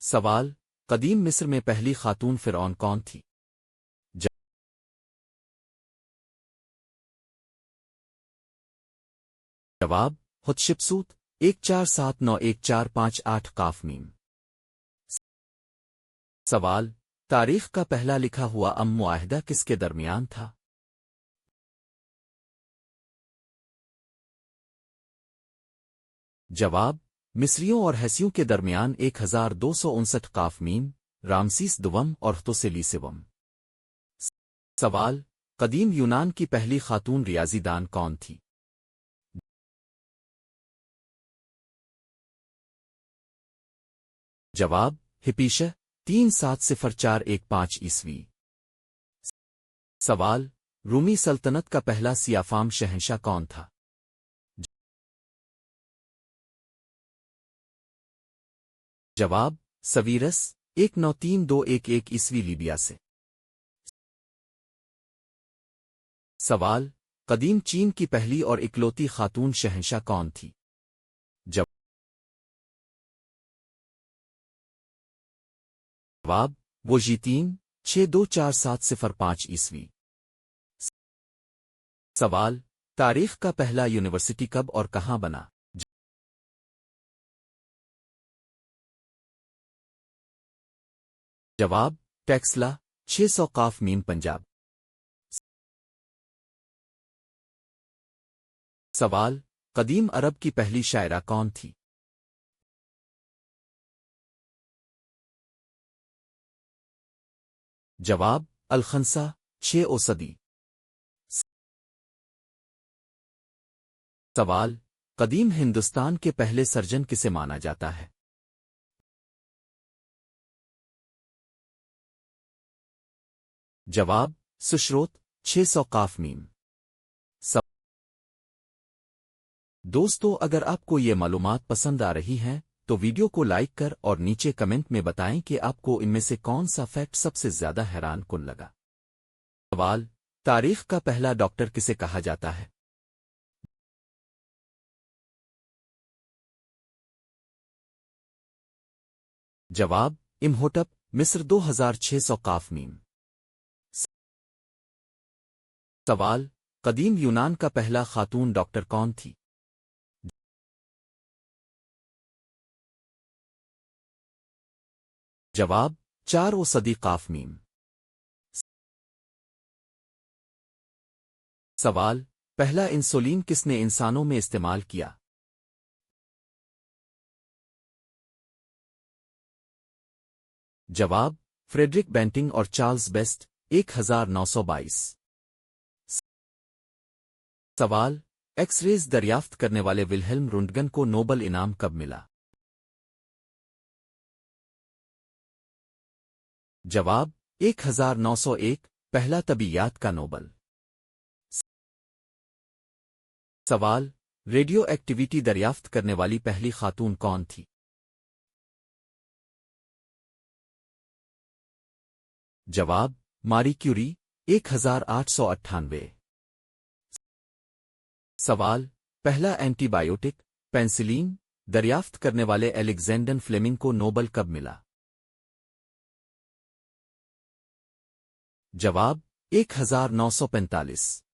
سوال: قدیم مصر میں پہلی خاتون فرعون کون تھی؟ جواب: حتشپسوت 14791458 قاف میم۔ سوال: تاریخ کا پہلا لکھا ہوا معاہدہ کس کے درمیان تھا؟ جواب: مصریوں اور حیثیوں کے درمیان 1259 قاف میم، رامسیس دوم اور ہتوسیلی سوم۔ سوال: قدیم یونان کی پہلی خاتون ریاضی دان کون تھی؟ جواب: ہپیشہ 370415 عیسوی۔ سوال: رومی سلطنت کا پہلا سیافام شہنشاہ کون تھا؟ جواب: سویرس 193211 عیسوی لیبیا سے۔ سوال: قدیم چین کی پہلی اور اکلوتی خاتون شہنشاہ کون تھی؟ جواب: وہ جیتین 624705 عیسوی۔ سوال: تاریخ کا پہلا یونیورسٹی کب اور کہاں بنا؟ جواب: ٹیکسلا 600 قاف میم پنجاب۔ سوال: قدیم عرب کی پہلی شاعرہ کون تھی؟ جواب: الخنسا 6 صدی۔ سوال: قدیم ہندوستان کے پہلے سرجن کسے مانا جاتا ہے؟ جواب: سشروت 600 قاف میم۔ دوستو، اگر آپ کو یہ معلومات پسند آ رہی ہیں تو ویڈیو کو لائک کر اور نیچے کمنٹ میں بتائیں کہ آپ کو ان میں سے کون سا فیکٹ سب سے زیادہ حیران کن لگا۔ سوال: تاریخ کا پہلا ڈاکٹر کسے کہا جاتا ہے؟ جواب: امہوٹپ مصر 2600 قاف میم۔ سوال: قدیم یونان کا پہلا خاتون ڈاکٹر کون تھی؟ جواب: 4 صدی قاف میم۔ سوال: پہلا انسولین کس نے انسانوں میں استعمال کیا؟ جواب: فریڈرک بینٹنگ اور چارلز بیسٹ 1922۔ سوال: ایکس ریز دریافت کرنے والے ولہیلم رونٹگن کو نوبل انعام کب ملا؟ جواب: 1901 پہلا طبیعیات کا نوبل۔ سوال: ریڈیو ایکٹیویٹی دریافت کرنے والی پہلی خاتون کون تھی؟ جواب: ماری کیوری 1898۔ سوال: پہلا اینٹی بائیوٹک پینسلین دریافت کرنے والے الیگزینڈر فلیمنگ کو نوبل کب ملا؟ جواب: 1945۔